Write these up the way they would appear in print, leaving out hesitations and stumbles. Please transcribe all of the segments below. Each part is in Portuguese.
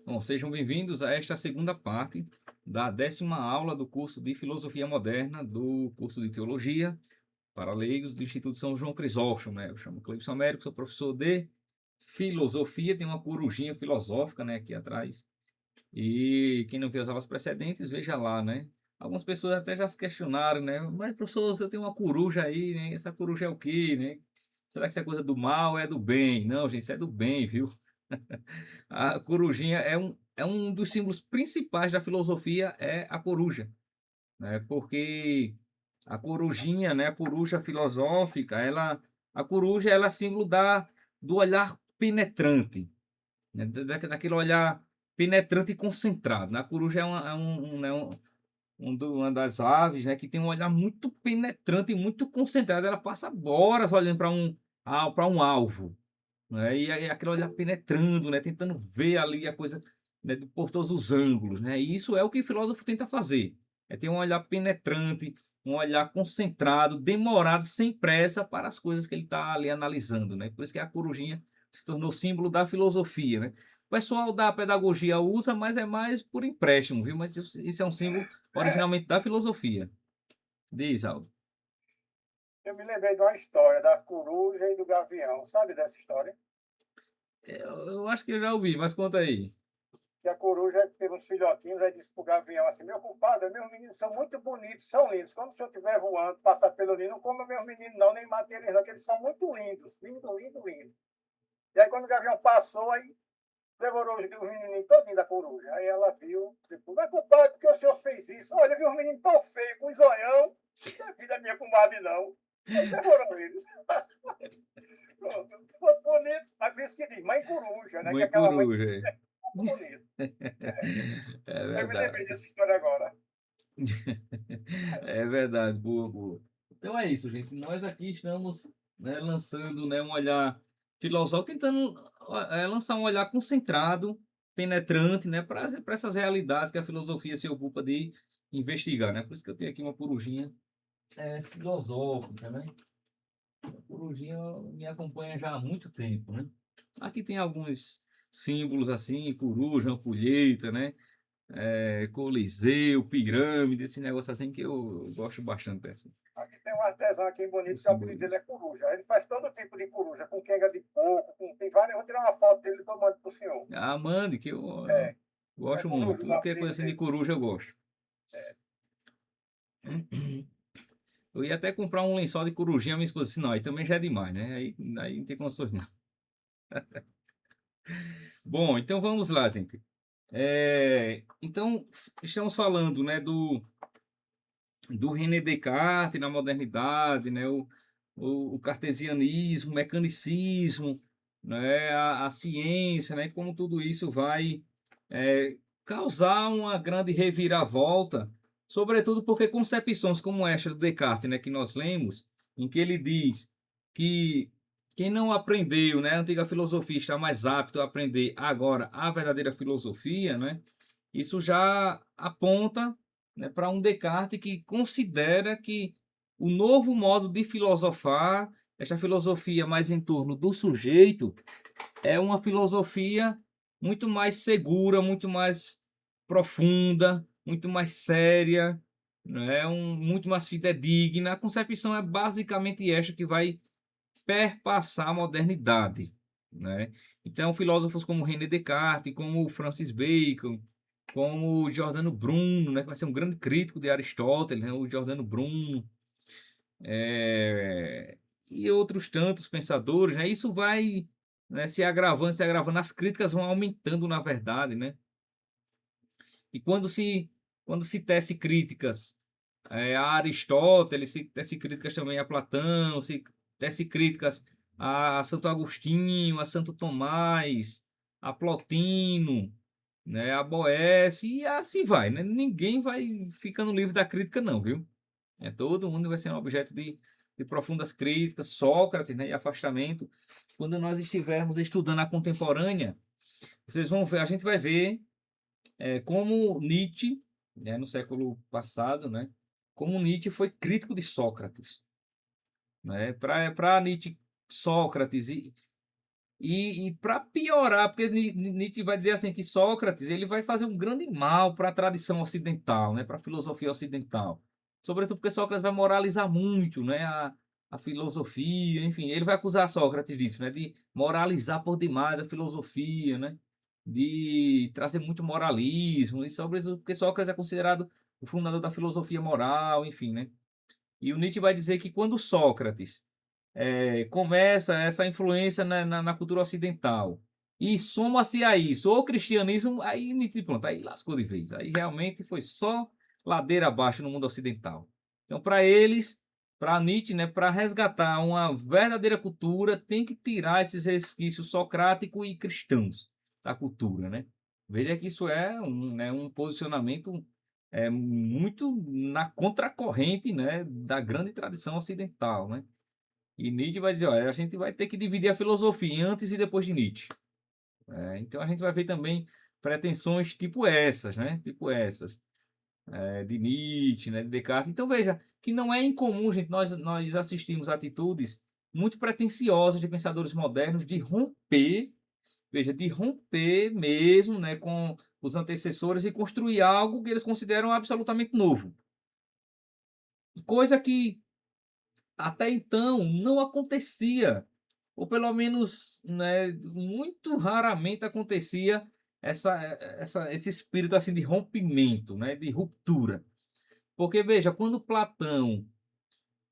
Bom, sejam bem-vindos a esta segunda parte da 10ª aula do curso de Filosofia Moderna do curso de Teologia para leigos do Instituto São João Crisóstomo, né? Eu chamo Cleibson Américo, sou professor de Filosofia, tem uma corujinha filosófica, né, aqui atrás. E quem não viu as aulas precedentes, veja lá, né? Algumas pessoas até já se questionaram, né? Mas, professor, você tem uma coruja aí, né? Essa coruja é o quê, né? Será que isso é coisa do mal ou é do bem? Não, gente, isso é do bem, viu? A corujinha é um dos símbolos principais da filosofia, é a coruja, né? Porque a corujinha, né, a coruja filosófica, a coruja ela é símbolo do olhar penetrante, né? Daquele olhar penetrante e concentrado, né? A coruja é uma das aves, né, que tem um olhar muito penetrante e muito concentrado. Ela passa horas olhando para um alvo, né? E aí aquele olhar penetrando, né? Tentando ver ali a coisa, né, por todos os ângulos, né? E isso é o que o filósofo tenta fazer. É ter um olhar penetrante, um olhar concentrado, demorado, sem pressa para as coisas que ele está ali analisando, né? Por isso que a corujinha se tornou símbolo da filosofia, né? O pessoal da pedagogia usa, mas é mais por empréstimo, viu? Mas isso é um símbolo originalmente da filosofia. Diz, Aldo. Eu me lembrei de uma história da coruja e do gavião. Sabe dessa história? Eu acho que eu já ouvi, mas conta aí. Que a coruja teve uns filhotinhos, aí disse pro gavião assim: Meu compadre, meus meninos são muito bonitos, são lindos. Quando o senhor estiver voando, passar pelo ninho, não coma meus meninos, não, nem mate eles, não, que eles são muito lindos. Lindo, lindo, lindo. E aí, quando o gavião passou, aí devorou os menininhos todinho da coruja. Aí ela viu, tipo, mas compadre, por que o senhor fez isso? Olha, eu vi os meninos tão feios, com zoião, não é filha minha comadre, não. Aí devorou eles. Pronto. Se fosse bonito, mas por isso que diz mãe coruja, né? Que é Mãe aquela mãe coruja. É. muito bonita. É Eu me lembrei verdade. dessa história agora. É verdade, boa, boa. Então é isso, gente. Nós aqui estamos, né, lançando, né, um olhar filosófico, tentando lançar um olhar concentrado, penetrante, né, para essas realidades que a filosofia se ocupa de investigar, né? Por isso que eu tenho aqui uma corujinha filosófica, né? A corujinha me acompanha já há muito tempo, né? Aqui tem alguns símbolos assim, coruja, uma colheita, né? Coliseu, pirâmide, esse negócio assim que eu gosto bastante dessa, Aqui tem um artesão aqui do bonito, que o apelido dele simbolismo. é coruja. Ele faz todo tipo de coruja, com quenga de porco, tem várias. Eu vou tirar uma foto dele que eu mando pro senhor. Ah, mande, que eu É, é gosto muito. coruja o Tudo que é coisa apelido assim de dele. coruja eu gosto. É. Eu ia até comprar um lençol de corujinha, minha esposa disse, não, aí também já é demais, né? Aí não tem condições não. Bom, então vamos lá, gente. Então, estamos falando, né, do René Descartes na modernidade, né, o cartesianismo, o mecanicismo, né, a ciência, né, como tudo isso vai causar uma grande reviravolta, sobretudo porque concepções como esta do Descartes, né, que nós lemos, em que ele diz que quem não aprendeu, né, a antiga filosofia está mais apto a aprender agora a verdadeira filosofia, né, isso já aponta, né, para um Descartes que considera que o novo modo de filosofar, esta filosofia mais em torno do sujeito, é uma filosofia muito mais segura, muito mais profunda, muito mais séria, né? Muito mais fidedigna. A concepção é basicamente esta que vai perpassar a modernidade, né? Então, filósofos como René Descartes, como Francis Bacon, como o Giordano Bruno, né, que vai ser um grande crítico de Aristóteles, né, o Giordano Bruno, e outros tantos pensadores, né, isso vai, né, se agravando, as críticas vão aumentando na verdade, né, e quando se tece críticas a Aristóteles, se tece críticas também a Platão, se tece críticas a Santo Agostinho, a Santo Tomás, a Plotino, né, a Boécio, e assim vai, né? Ninguém vai ficando livre da crítica não, viu? Todo mundo vai ser um objeto de profundas críticas, Sócrates, né, e afastamento. Quando nós estivermos estudando a contemporânea, vocês vão ver, a gente vai ver como Nietzsche, né, no século passado, né, como Nietzsche foi crítico de Sócrates, né? Para Nietzsche, Sócrates E para piorar, porque Nietzsche vai dizer assim que Sócrates ele vai fazer um grande mal para a tradição ocidental, né, para a filosofia ocidental. Sobretudo porque Sócrates vai moralizar muito, né, a filosofia, enfim, ele vai acusar Sócrates disso, né, de moralizar por demais a filosofia, né, de trazer muito moralismo, e sobretudo porque Sócrates é considerado o fundador da filosofia moral, enfim, né. E o Nietzsche vai dizer que quando Sócrates começa essa influência na cultura ocidental. E soma-se a isso o cristianismo, aí pronto, aí lascou de vez. Aí realmente foi só ladeira abaixo no mundo ocidental. Então, para eles, para Nietzsche, né, para resgatar uma verdadeira cultura, tem que tirar esses resquícios socráticos e cristãos da cultura, né? Veja que isso é um posicionamento muito na contracorrente, né, da grande tradição ocidental, né? E Nietzsche vai dizer, olha, a gente vai ter que dividir a filosofia em antes e depois de Nietzsche. Então a gente vai ver também pretensões tipo essas, né? Tipo essas, de Nietzsche, né? De Descartes. Então veja que não é incomum, gente, nós assistimos atitudes muito pretensiosas de pensadores modernos de romper, veja, de romper mesmo, né, com os antecessores e construir algo que eles consideram absolutamente novo. Coisa que até então não acontecia, ou pelo menos, né, muito raramente acontecia esse espírito assim de rompimento, né, de ruptura. Porque veja, quando Platão,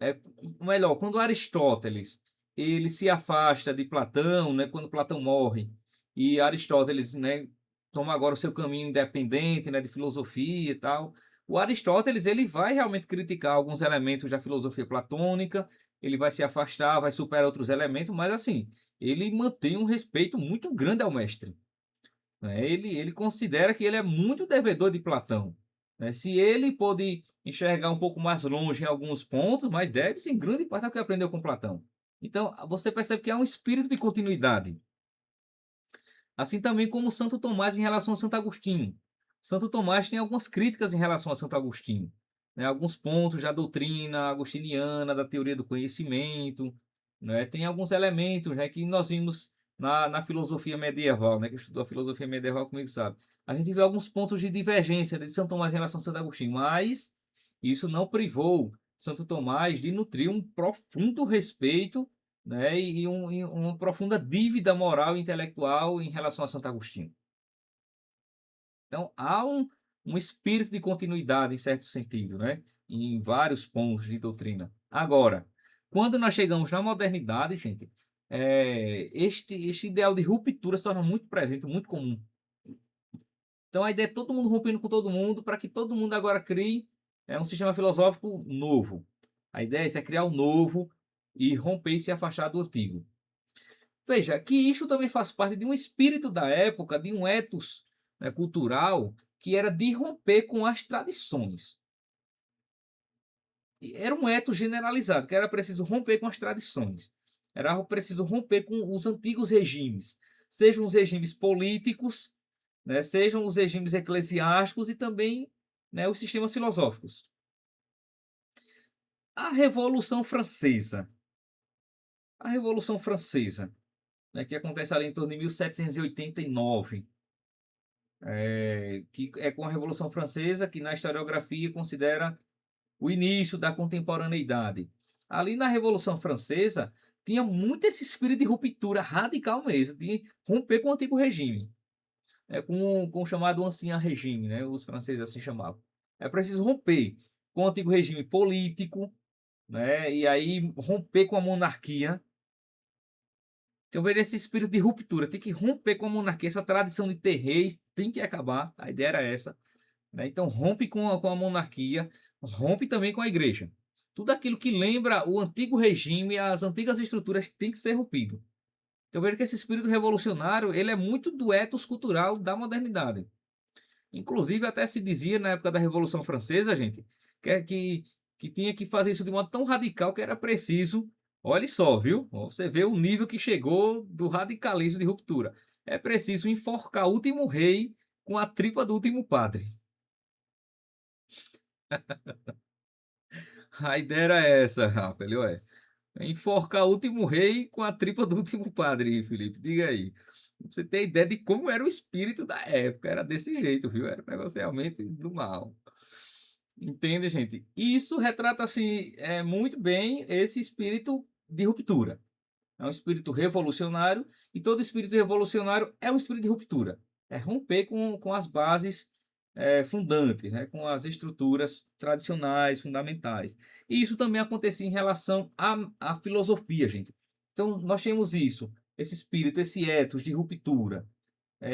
é, melhor, quando Aristóteles ele se afasta de Platão, né, quando Platão morre, e Aristóteles, né, toma agora o seu caminho independente, né, de filosofia e tal. O Aristóteles ele vai realmente criticar alguns elementos da filosofia platônica, ele vai se afastar, vai superar outros elementos, mas assim, ele mantém um respeito muito grande ao mestre, né? Ele considera que ele é muito devedor de Platão, né? Se ele pôde enxergar um pouco mais longe em alguns pontos, mas deve-se em grande parte ao que aprendeu com Platão. Então, você percebe que há um espírito de continuidade. Assim também como Santo Tomás em relação a Santo Agostinho. Santo Tomás tem algumas críticas em relação a Santo Agostinho, né? Alguns pontos da doutrina agostiniana, da teoria do conhecimento, né? Tem alguns elementos, né, que nós vimos na filosofia medieval, né, que estudou a filosofia medieval comigo sabe. A gente vê alguns pontos de divergência de Santo Tomás em relação a Santo Agostinho, mas isso não privou Santo Tomás de nutrir um profundo respeito, né, e uma profunda dívida moral e intelectual em relação a Santo Agostinho. Então, há um espírito de continuidade, em certo sentido, né, em vários pontos de doutrina. Agora, quando nós chegamos na modernidade, gente, este ideal de ruptura se torna muito presente, muito comum. Então, a ideia é todo mundo rompendo com todo mundo para que todo mundo agora crie um sistema filosófico novo. A ideia é criar o novo e romper e se afastar do antigo. Veja que isto também faz parte de um espírito da época, de um ethos, né, cultural, que era de romper com as tradições. E era um ethos generalizado, que era preciso romper com as tradições. Era preciso romper com os antigos regimes, sejam os regimes políticos, né, sejam os regimes eclesiásticos e também, né, os sistemas filosóficos. A Revolução Francesa. A Revolução Francesa, né, que acontece ali em torno de 1789. Que é com a Revolução Francesa, que na historiografia considera o início da contemporaneidade. Ali na Revolução Francesa, tinha muito esse espírito de ruptura radical mesmo, de romper com o antigo regime, com o chamado ancien regime, né? Os franceses assim chamavam. É preciso romper com o antigo regime político, né? E aí romper com a monarquia. Então, veja esse espírito de ruptura, tem que romper com a monarquia, essa tradição de ter reis tem que acabar, a ideia era essa. Né? Então rompe com a monarquia, rompe também com a igreja. Tudo aquilo que lembra o antigo regime, as antigas estruturas tem que ser rompido. Então veja que esse espírito revolucionário ele é muito do ethos cultural da modernidade. Inclusive até se dizia na época da Revolução Francesa, gente, que tinha que fazer isso de modo tão radical que era preciso, olhe só, viu? Você vê o nível que chegou do radicalismo de ruptura. É preciso enforcar o último rei com a tripa do último padre. A ideia era essa, Rafa. Ele, ué. Enforcar o último rei com a tripa do último padre, Felipe. Diga aí. Pra você ter ideia de como era o espírito da época. Era desse jeito, viu? Era um negócio realmente do mal. Entende, gente? Isso retrata assim, muito bem esse espírito de ruptura. É um espírito revolucionário e todo espírito revolucionário é um espírito de ruptura. É romper com as bases fundantes, né? Com as estruturas tradicionais, fundamentais. E isso também acontecia em relação à filosofia, gente. Então, nós temos isso, esse espírito, esse ethos de ruptura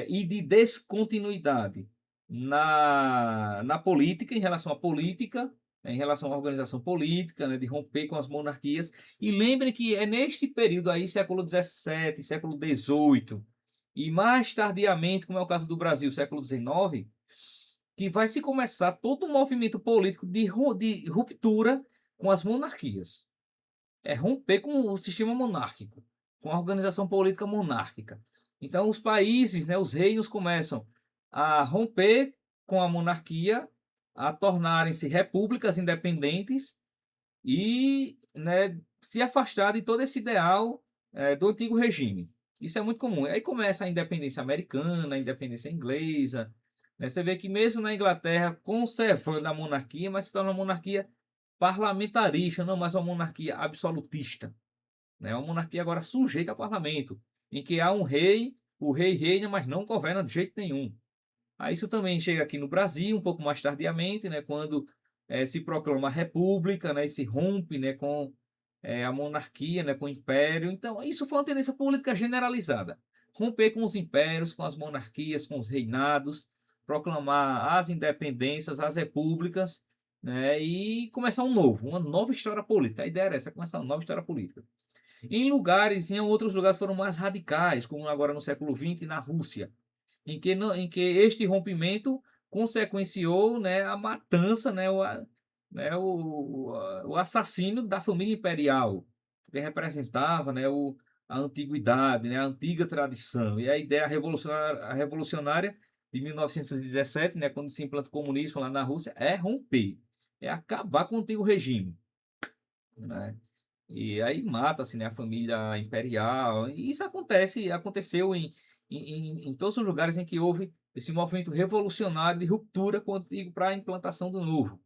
e de descontinuidade na política, em relação à política, em relação à organização política, né, de romper com as monarquias. E lembre que é neste período aí, século XVII, século XVIII, e mais tardiamente, como é o caso do Brasil, século XIX, que vai se começar todo um movimento político de ruptura com as monarquias. É romper com o sistema monárquico, com a organização política monárquica. Então, os países, né, os reinos começam a romper com a monarquia, a tornarem-se repúblicas independentes e, né, se afastar de todo esse ideal do antigo regime. Isso é muito comum. Aí começa a independência americana, a independência inglesa. Né? Você vê que mesmo na Inglaterra, conservando a monarquia, mas se torna uma monarquia parlamentarista, não mais uma monarquia absolutista. Né? Uma monarquia agora sujeita ao parlamento, em que há um rei, o rei reina, mas não governa de jeito nenhum. Aí isso também chega aqui no Brasil, um pouco mais tardiamente, né, quando se proclama a república, né, e se rompe, né, com a monarquia, né, com o império. Então, isso foi uma tendência política generalizada. Romper com os impérios, com as monarquias, com os reinados, proclamar as independências, as repúblicas, né, e começar uma nova história política. A ideia era essa, começar uma nova história política. Em outros lugares foram mais radicais, como agora no século XX na Rússia, em que este rompimento consequenciou, né, a matança, né, o assassínio da família imperial, que representava, né, a antiguidade, né, a antiga tradição. E a ideia revolucionária de 1917, né, quando se implanta o comunismo lá na Rússia, é romper, é acabar com o antigo regime. Né? E aí mata-se, né, a família imperial. E isso aconteceu em todos os lugares em que houve esse movimento revolucionário de ruptura com o antigo para a implantação do novo.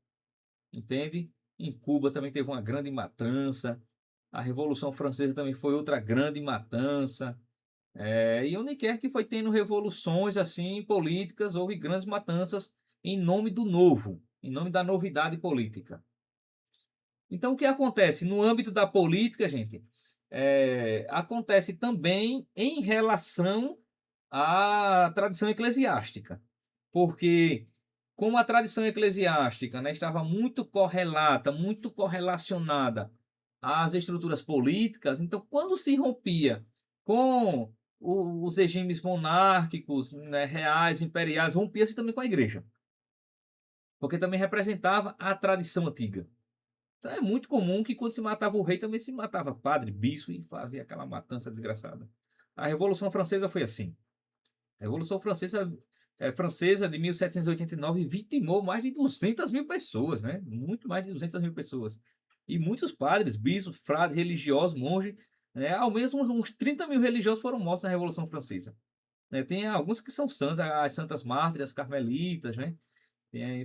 Entende? Em Cuba também teve uma grande matança. A Revolução Francesa também foi outra grande matança. E onde quer que foi tendo revoluções assim políticas, houve grandes matanças em nome do novo, em nome da novidade política. Então, o que acontece no âmbito da política, gente, acontece também em relação à tradição eclesiástica, porque como a tradição eclesiástica, né, estava muito correlata, muito correlacionada às estruturas políticas, então quando se rompia com os regimes monárquicos, né, reais, imperiais, rompia-se também com a igreja, porque também representava a tradição antiga. Então é muito comum que quando se matava o rei, também se matava padre, bispo e fazia aquela matança desgraçada. A Revolução Francesa foi assim. A Revolução Francesa de 1789 vitimou mais de 200 mil pessoas, né? Muito mais de 200 mil pessoas. E muitos padres, bispos, frades, religiosos, monges, né? Ao menos uns 30 mil religiosos foram mortos na Revolução Francesa. Né? Tem alguns que são santos, as santas mártires, as carmelitas, né?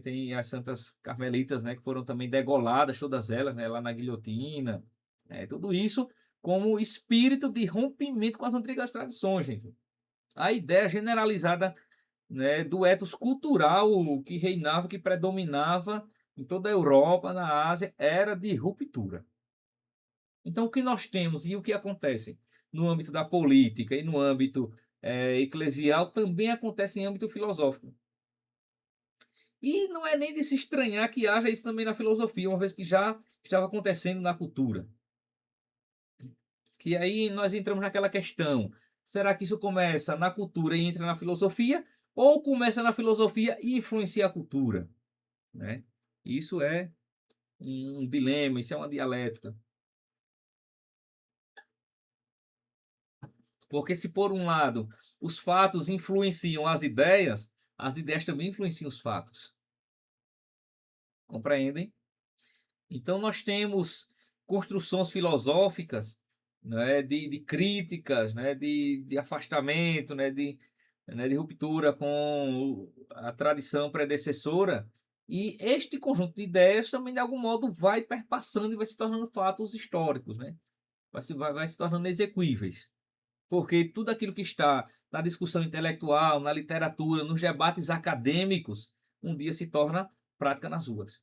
Tem as santas carmelitas, né, que foram também degoladas, todas elas, né, lá na guilhotina. Tudo isso como espírito de rompimento com as antigas tradições, gente. A ideia generalizada, né, do ethos cultural que reinava, que predominava em toda a Europa, na Ásia, era de ruptura. Então, o que nós temos e o que acontece no âmbito da política e no âmbito eclesial também acontece em âmbito filosófico. E não é nem de se estranhar que haja isso também na filosofia, uma vez que já estava acontecendo na cultura. Que aí nós entramos naquela questão: será que isso começa na cultura e entra na filosofia? Ou começa na filosofia e influencia a cultura? Né? Isso é um dilema, isso é uma dialética. Porque se por um lado os fatos influenciam as ideias também influenciam os fatos. Compreendem? Então nós temos construções filosóficas, né, de críticas, né, de afastamento, né, de ruptura com a tradição predecessora. E este conjunto de ideias também, de algum modo, vai perpassando e vai se tornando fatos históricos, né? Vai se tornando exequíveis. Porque tudo aquilo que está na discussão intelectual, na literatura, nos debates acadêmicos, um dia se torna prática nas ruas.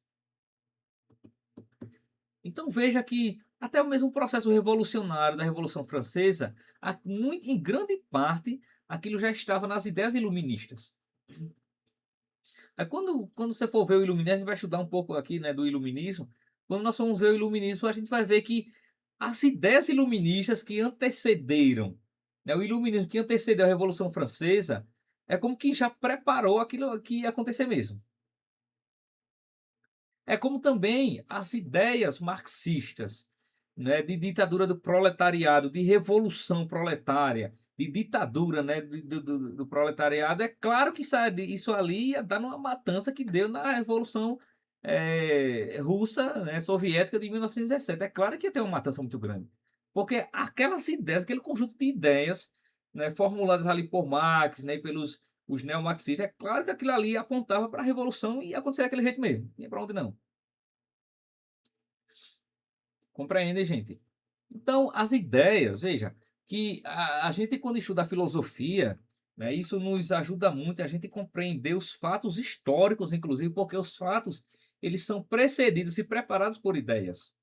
Então veja que até o mesmo processo revolucionário da Revolução Francesa, em grande parte, aquilo já estava nas ideias iluministas. Aí quando você for ver o iluminismo, a gente vai estudar um pouco aqui, né, do iluminismo. Quando nós vamos ver o iluminismo, a gente vai ver que as ideias iluministas que antecederam, né, o iluminismo que antecedeu a Revolução Francesa, é como que já preparou aquilo que ia acontecer mesmo. É como também as ideias marxistas, né, de ditadura do proletariado, de revolução proletária, de ditadura, né, do proletariado. É claro que isso ali ia dar numa matança que deu na Revolução Russa, né, Soviética de 1917. É claro que ia ter uma matança muito grande. Porque aquelas ideias, aquele conjunto de ideias, né, formuladas ali por Marx, né, pelos os neomarxistas, é claro que aquilo ali apontava para a revolução e ia acontecer daquele jeito mesmo. Não ia para onde não. Compreende, gente? Então, as ideias, veja, que a gente quando estuda a filosofia, né, isso nos ajuda muito a gente compreender os fatos históricos, inclusive, porque os fatos, eles são precedidos e preparados por ideias.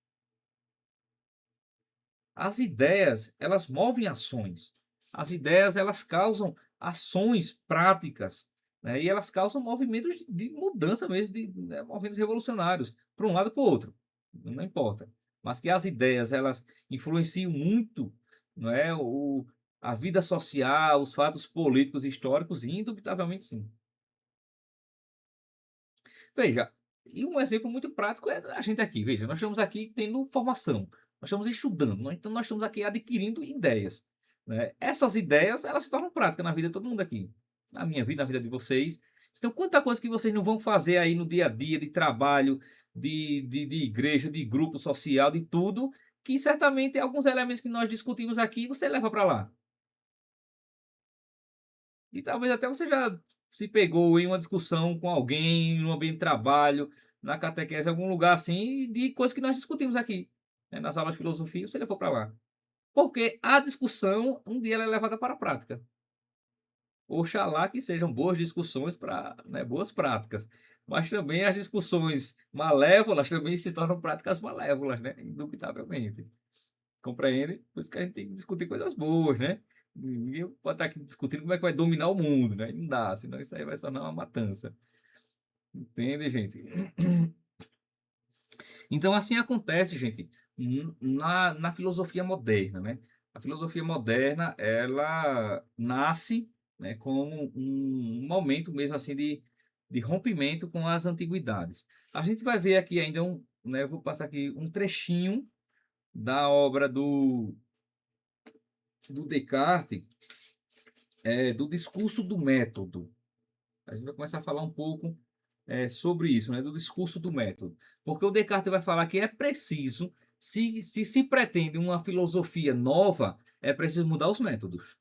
As ideias, elas movem ações. As ideias, elas causam ações práticas, né, e elas causam movimentos de mudança mesmo, né, movimentos revolucionários, para um lado e para o outro. Não importa. Mas que as ideias, elas influenciam muito, não é, a vida social, os fatos políticos e históricos, indubitavelmente sim. Veja, e um exemplo muito prático é a gente aqui. Veja, nós estamos aqui tendo formação, nós estamos estudando, então nós estamos aqui adquirindo ideias, né? Essas ideias, elas se tornam práticas na vida de todo mundo aqui, na minha vida, na vida de vocês. Então, quanta coisa que vocês não vão fazer aí no dia a dia, de trabalho, de igreja, de grupo social, de tudo, que certamente alguns elementos que nós discutimos aqui, você leva para lá. E talvez até você já se pegou em uma discussão com alguém, no ambiente de trabalho, na catequese, em algum lugar assim, de coisas que nós discutimos aqui, né? Nas aulas de filosofia, você levou para lá. Porque a discussão, um dia ela é levada para a prática. Oxalá que sejam boas discussões para, né, boas práticas. Mas também as discussões malévolas também se tornam práticas malévolas, né? Indubitavelmente. Compreende? Por isso que a gente tem que discutir coisas boas, né? Ninguém pode estar aqui discutindo como é que vai dominar o mundo, né? Não dá, senão isso aí vai se tornar uma matança. Entende, gente? Então, assim acontece, gente, na filosofia moderna, né? A filosofia moderna, ela nasce, né, como um momento mesmo assim de rompimento com as antiguidades. A gente vai ver aqui ainda né, eu vou passar aqui um trechinho da obra do Descartes, do discurso do método. A gente vai começar a falar um pouco sobre isso, né, do discurso do método. Porque o Descartes vai falar que é preciso, se pretende uma filosofia nova, é preciso mudar os métodos.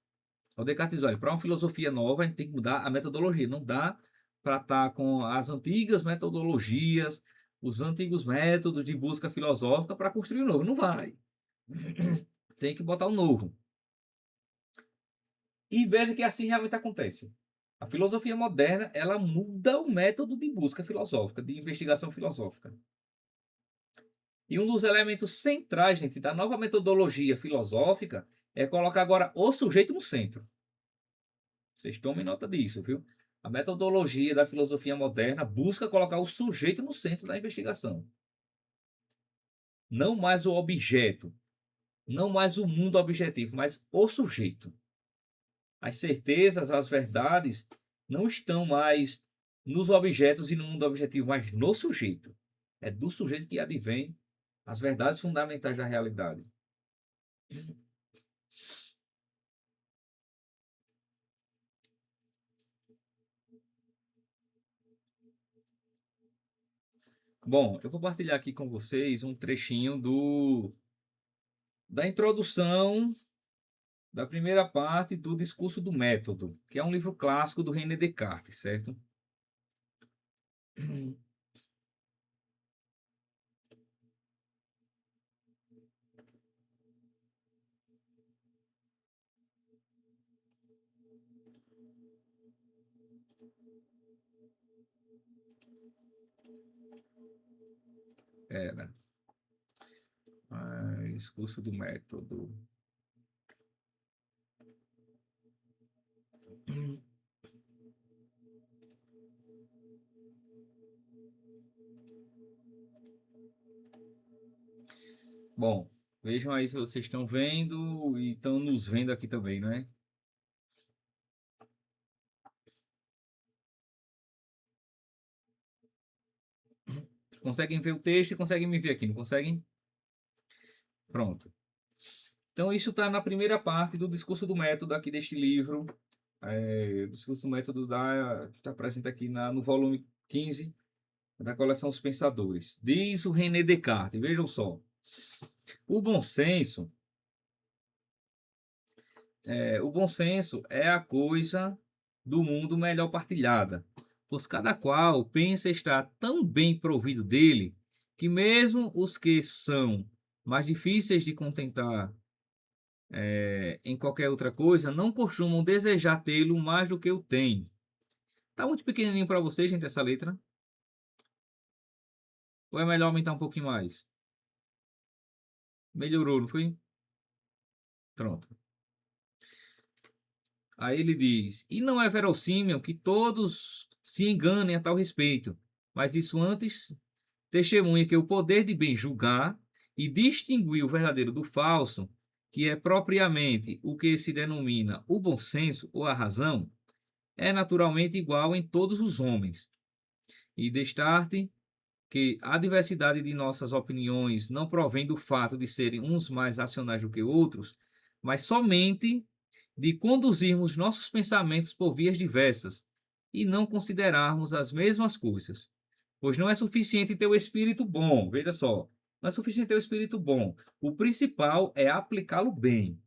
O Descartes diz, olha, para uma filosofia nova, a gente tem que mudar a metodologia. Não dá para estar com as antigas metodologias, os antigos métodos de busca filosófica para construir um novo. Não vai. Tem que botar o novo. E veja que assim realmente acontece. A filosofia moderna, ela muda o método de busca filosófica, de investigação filosófica. E um dos elementos centrais, gente, da nova metodologia filosófica é colocar agora o sujeito no centro. Vocês tomem nota disso, viu? A metodologia da filosofia moderna busca colocar o sujeito no centro da investigação. Não mais o objeto, não mais o mundo objetivo, mas o sujeito. As certezas, as verdades não estão mais nos objetos e no mundo objetivo, mas no sujeito. É do sujeito que advém as verdades fundamentais da realidade. Bom, eu vou partilhar aqui com vocês um trechinho da introdução da primeira parte do Discurso do Método, que é um livro clássico do René Descartes, certo? Era. Discurso do Método. Bom, vejam aí se vocês estão vendo e estão nos vendo aqui também, não é? Conseguem ver o texto e conseguem me ver aqui, não conseguem? Pronto. Então, isso está na primeira parte do Discurso do Método aqui deste livro. O Discurso do Método que está presente aqui no volume 15 da coleção Os Pensadores. Diz o René Descartes, vejam só. O bom senso é a coisa do mundo melhor partilhada, pois cada qual pensa estar tão bem provido dele, que mesmo os que são mais difíceis de contentar em qualquer outra coisa, não costumam desejar tê-lo mais do que o têm. Tá muito pequenininho para vocês, gente, essa letra? Ou é melhor aumentar um pouquinho mais? Melhorou, não foi? Pronto. Aí ele diz: e não é verossímil que todos se enganem a tal respeito, mas isso antes testemunha que o poder de bem julgar e distinguir o verdadeiro do falso, que é propriamente o que se denomina o bom senso ou a razão, é naturalmente igual em todos os homens. E destarte que a diversidade de nossas opiniões não provém do fato de serem uns mais racionais do que outros, mas somente de conduzirmos nossos pensamentos por vias diversas e não considerarmos as mesmas coisas. Pois não é suficiente ter o espírito bom, veja só, não é suficiente ter o espírito bom. O principal é aplicá-lo bem.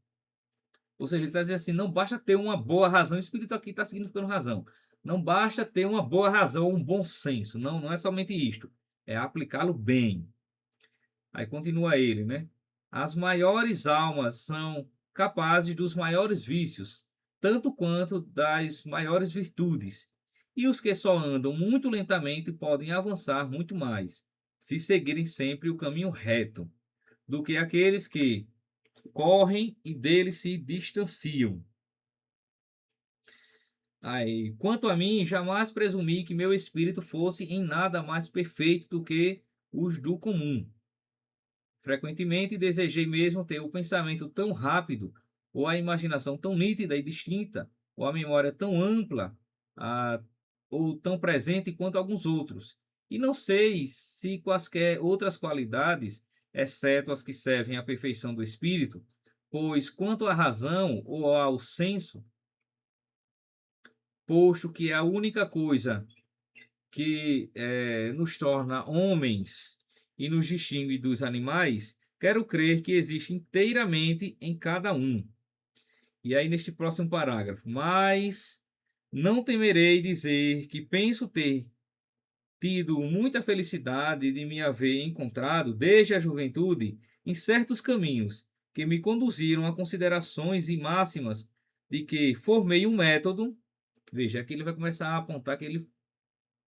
Ou seja, ele está dizendo assim, não basta ter uma boa razão, o espírito aqui está significando razão. Não basta ter uma boa razão, um bom senso. Não, não é somente isto. É aplicá-lo bem. Aí continua ele, né? As maiores almas são capazes dos maiores vícios, tanto quanto das maiores virtudes. E os que só andam muito lentamente podem avançar muito mais, se seguirem sempre o caminho reto, do que aqueles que correm e dele se distanciam. Aí, quanto a mim, jamais presumi que meu espírito fosse em nada mais perfeito do que os do comum. Frequentemente desejei mesmo ter o pensamento tão rápido, ou a imaginação tão nítida e distinta, ou a memória tão ampla, ou tão presente quanto alguns outros. E não sei se quaisquer outras qualidades, exceto as que servem à perfeição do espírito, pois quanto à razão ou ao senso, posto que é a única coisa que nos torna homens e nos distingue dos animais, quero crer que existe inteiramente em cada um. E aí, neste próximo parágrafo, mas não temerei dizer que penso ter tido muita felicidade de me haver encontrado, desde a juventude, em certos caminhos que me conduziram a considerações e máximas de que formei um método. Veja, aqui ele vai começar a apontar que ele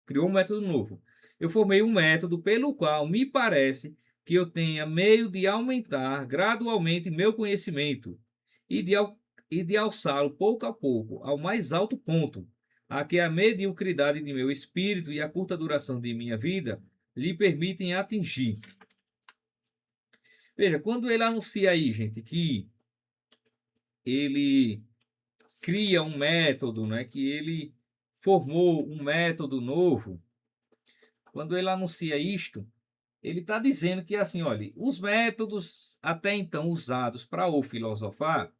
criou um método novo. Eu formei um método pelo qual me parece que eu tenha meio de aumentar gradualmente meu conhecimento e de alçá-lo pouco a pouco ao mais alto ponto, a que a mediocridade de meu espírito e a curta duração de minha vida lhe permitem atingir. Veja, quando ele anuncia aí, gente, que ele cria um método, né, que ele formou um método novo, quando ele anuncia isto, ele está dizendo que, assim, olha, os métodos até então usados para o filosofar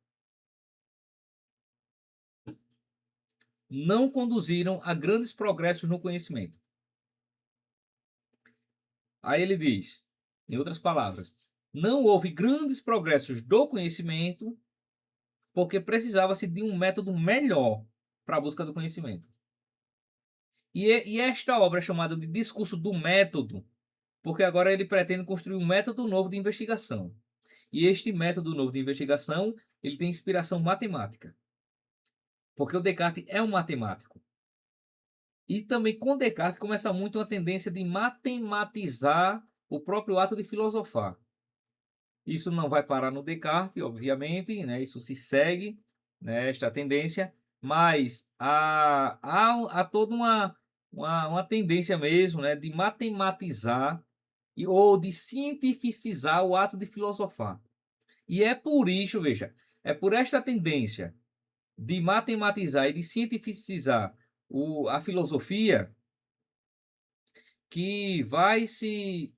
não conduziram a grandes progressos no conhecimento. Aí ele diz, em outras palavras, não houve grandes progressos do conhecimento porque precisava-se de um método melhor para a busca do conhecimento. E esta obra é chamada de Discurso do Método, porque agora ele pretende construir um método novo de investigação. E este método novo de investigação, ele tem inspiração matemática, porque o Descartes é um matemático. E também com Descartes começa muito uma tendência de matematizar o próprio ato de filosofar. Isso não vai parar no Descartes, obviamente, né? Isso se segue, né? Esta tendência, mas há toda uma tendência mesmo, né? De matematizar ou de cientificizar o ato de filosofar. E é por isso, veja, é por esta tendência de matematizar e de cientificizar a filosofia que vai se...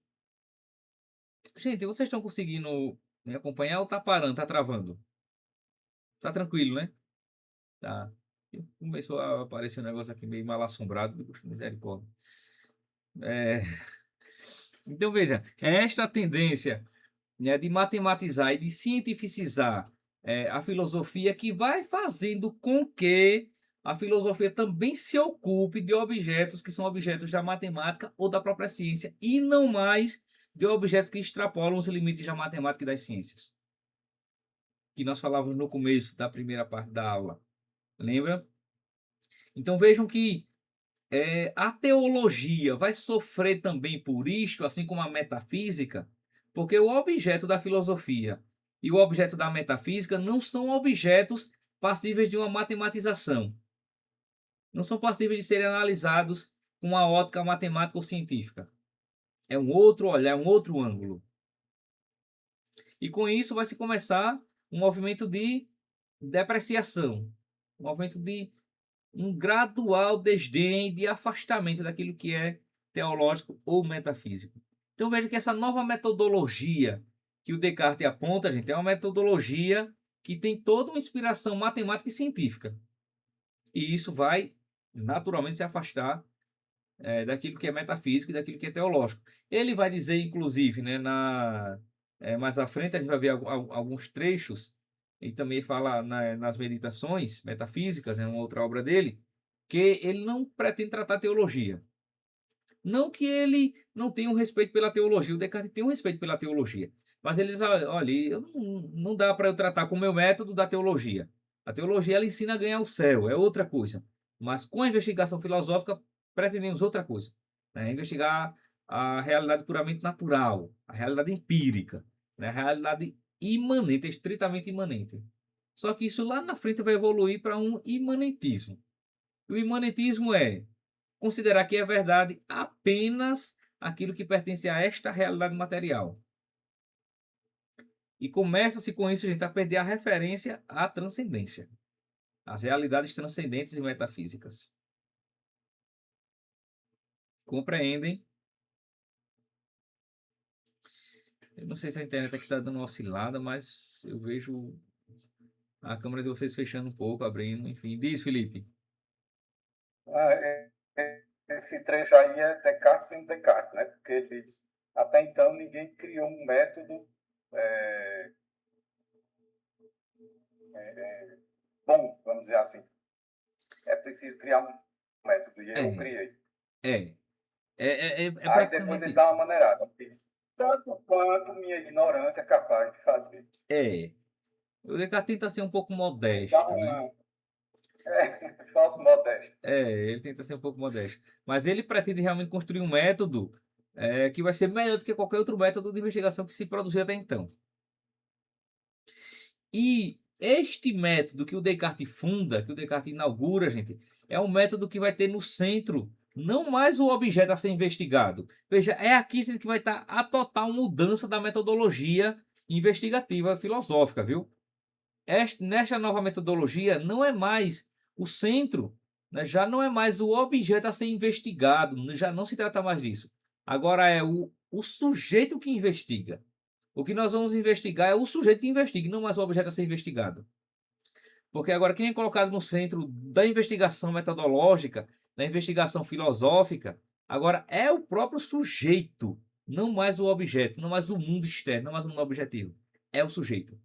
Gente, vocês estão conseguindo me acompanhar ou tá parando, tá travando? Tá tranquilo, né? Tá. Começou a aparecer um negócio aqui meio mal assombrado. Misericórdia. É... Então, veja, é esta tendência, né, de matematizar e de cientificizar a filosofia que vai fazendo com que a filosofia também se ocupe de objetos que são objetos da matemática ou da própria ciência e não mais de objetos que extrapolam os limites da matemática e das ciências, que nós falávamos no começo da primeira parte da aula. Lembra? Então vejam que a teologia vai sofrer também por isto, assim como a metafísica, porque o objeto da filosofia e o objeto da metafísica não são objetos passíveis de uma matematização. Não são passíveis de serem analisados com uma ótica matemática ou científica. É um outro olhar, um outro ângulo. E com isso vai se começar um movimento de depreciação, um movimento de um gradual desdém, de afastamento daquilo que é teológico ou metafísico. Então veja que essa nova metodologia que o Descartes aponta, gente, é uma metodologia que tem toda uma inspiração matemática e científica. E isso vai naturalmente se afastar daquilo que é metafísico e daquilo que é teológico. Ele vai dizer, inclusive, né, mais à frente, a gente vai ver alguns trechos, e também fala nas Meditações Metafísicas, é uma outra obra dele, que ele não pretende tratar teologia. Não que ele não tenha um respeito pela teologia, o Descartes tem um respeito pela teologia, mas ele diz, olha, não dá para eu tratar com o meu método da teologia. A teologia ela ensina a ganhar o céu, é outra coisa. Mas com a investigação filosófica pretendemos outra coisa, né? Investigar a realidade puramente natural, a realidade empírica, né? A realidade imanente, estritamente imanente. Só que isso lá na frente vai evoluir para um imanentismo. O imanentismo é considerar que é verdade apenas aquilo que pertence a esta realidade material. E começa-se com isso a gente a perder a referência à transcendência, às realidades transcendentes e metafísicas. Compreendem? Eu não sei se a internet aqui está dando uma oscilada, mas eu vejo a câmera de vocês fechando um pouco, abrindo, enfim. Diz, Felipe. Esse trecho aí é Descartes sem Descartes, né? Porque ele diz, até então ninguém criou um método bom, vamos dizer assim. É preciso criar um método, e eu criei. É Aí depois ele dá uma maneirada, diz, tanto quanto minha ignorância é capaz de fazer. O Descartes tenta ser um pouco modesto, né? Falso modesto. Ele tenta ser um pouco modesto. Mas ele pretende realmente construir um método que vai ser melhor do que qualquer outro método de investigação que se produziu até então. E este método que o Descartes funda, que o Descartes inaugura, gente, é um método que vai ter no centro não mais o objeto a ser investigado. Veja, é aqui que vai estar a total mudança da metodologia investigativa filosófica, viu? Nesta nova metodologia não é mais o centro, né? Já não é mais o objeto a ser investigado, já não se trata mais disso. Agora é o sujeito que investiga. O que nós vamos investigar é o sujeito que investiga, não mais o objeto a ser investigado. Porque agora quem é colocado no centro da investigação metodológica, da investigação filosófica, agora é o próprio sujeito. Não mais o objeto, não mais o mundo externo, não mais o mundo objetivo. É o sujeito.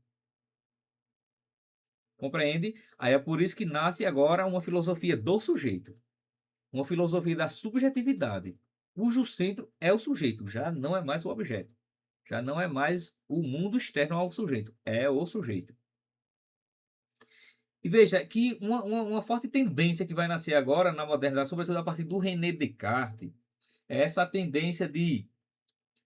Compreende? Aí é por isso que nasce agora uma filosofia do sujeito. Uma filosofia da subjetividade, cujo centro é o sujeito, já não é mais o objeto. Já não é mais o mundo externo ao sujeito, é o sujeito. E veja que uma forte tendência que vai nascer agora na modernidade, sobretudo a partir do René Descartes, é essa tendência de,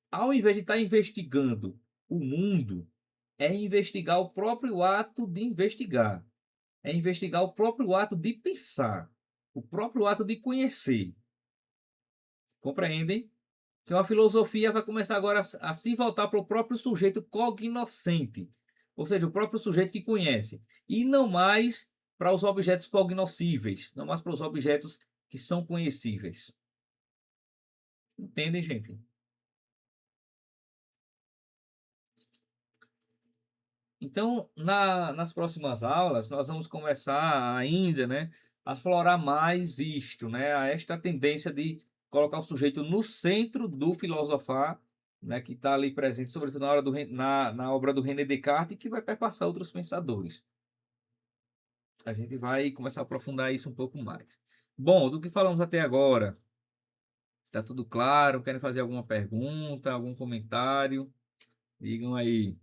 ao invés de estar investigando o mundo, é investigar o próprio ato de investigar. É investigar o próprio ato de pensar, o próprio ato de conhecer. Compreendem? Então a filosofia vai começar agora a se voltar para o próprio sujeito cognoscente, ou seja, o próprio sujeito que conhece, e não mais para os objetos cognoscíveis, não mais para os objetos que são conhecíveis. Entendem, gente? Então, nas próximas aulas, nós vamos começar ainda, né, a explorar mais isto, né, a esta tendência de colocar o sujeito no centro do filosofar, né, que está ali presente, sobretudo na, hora na obra do René Descartes, e que vai perpassar outros pensadores. A gente vai começar a aprofundar isso um pouco mais. Bom, do que falamos até agora, está tudo claro? Querem fazer alguma pergunta, algum comentário? Digam aí.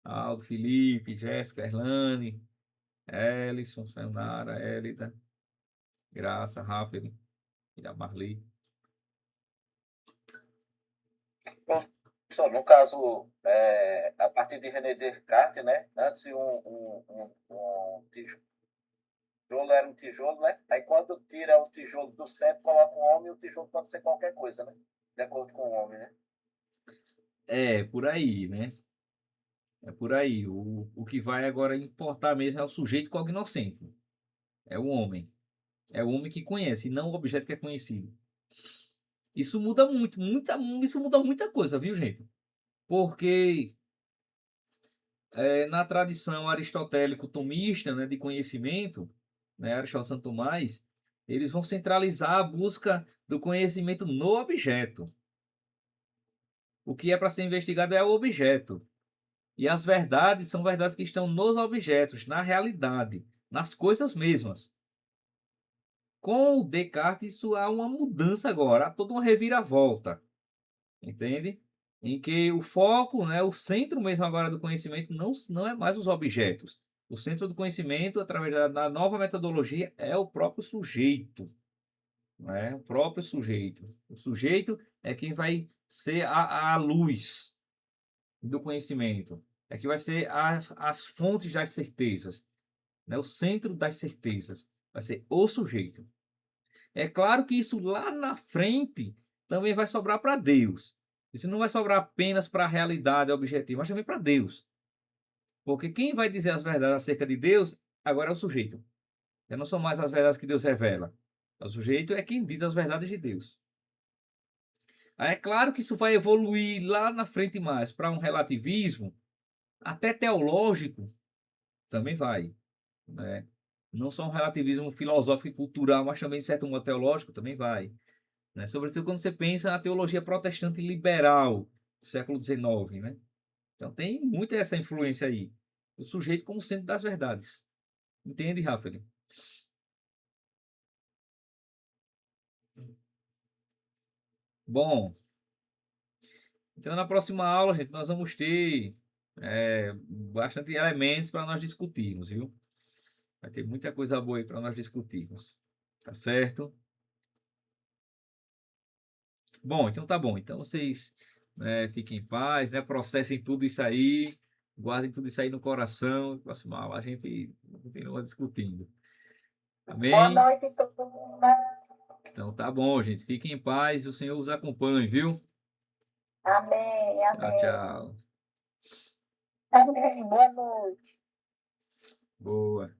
Aldo, Felipe, Jéssica, Erlane, Ellison, Sayonara, Elida, Graça, Rafael e a Marli. Bom, pessoal, no caso, a partir de René Descartes, né? Antes um tijolo era um tijolo, né? Aí quando tira o tijolo do centro, coloca um homem, o tijolo pode ser qualquer coisa, né? De acordo com o homem, né? É, por aí, né? É por aí. O que vai agora importar mesmo é o sujeito cognoscente. É o homem. É o homem que conhece, e não o objeto que é conhecido. Isso muda muito, isso muda muita coisa, viu, gente? Porque na tradição aristotélico-tomista, né, de conhecimento, né, Aristóteles e Santo Tomás, eles vão centralizar a busca do conhecimento no objeto. O que é para ser investigado é o objeto. E as verdades são verdades que estão nos objetos, na realidade, nas coisas mesmas. Com o Descartes, isso há uma mudança agora, há toda uma reviravolta. Entende? Em que o foco, né, o centro mesmo agora do conhecimento não é mais os objetos. O centro do conhecimento, através da nova metodologia, é o próprio sujeito. Né? O próprio sujeito. O sujeito é quem vai ser a luz do conhecimento. É que vai ser as fontes das certezas. Né? O centro das certezas. Vai ser o sujeito. É claro que isso lá na frente também vai sobrar para Deus. Isso não vai sobrar apenas para a realidade objetiva, mas também para Deus. Porque quem vai dizer as verdades acerca de Deus agora é o sujeito. Já não são mais as verdades que Deus revela. O sujeito é quem diz as verdades de Deus. É claro que isso vai evoluir lá na frente mais para um relativismo, até teológico, também vai. Né? Não só um relativismo filosófico e cultural, mas também, de certo modo, teológico, também vai. Né? Sobretudo quando você pensa na teologia protestante liberal do século XIX. Né? Então tem muita essa influência aí. O sujeito como centro das verdades. Entende, Rafael? Bom, então na próxima aula, gente, nós vamos ter bastante elementos para nós discutirmos, viu? Vai ter muita coisa boa aí para nós discutirmos. Tá certo? Bom, então tá bom. Então vocês fiquem em paz, né? Processem tudo isso aí, guardem tudo isso aí no coração. Próxima aula a gente continua discutindo. Boa Amém? noite, todo mundo. Então tá bom, gente. Fiquem em paz e o Senhor os acompanhe, viu? Amém, Tchau, amém. tchau. Amém. Boa noite. Boa.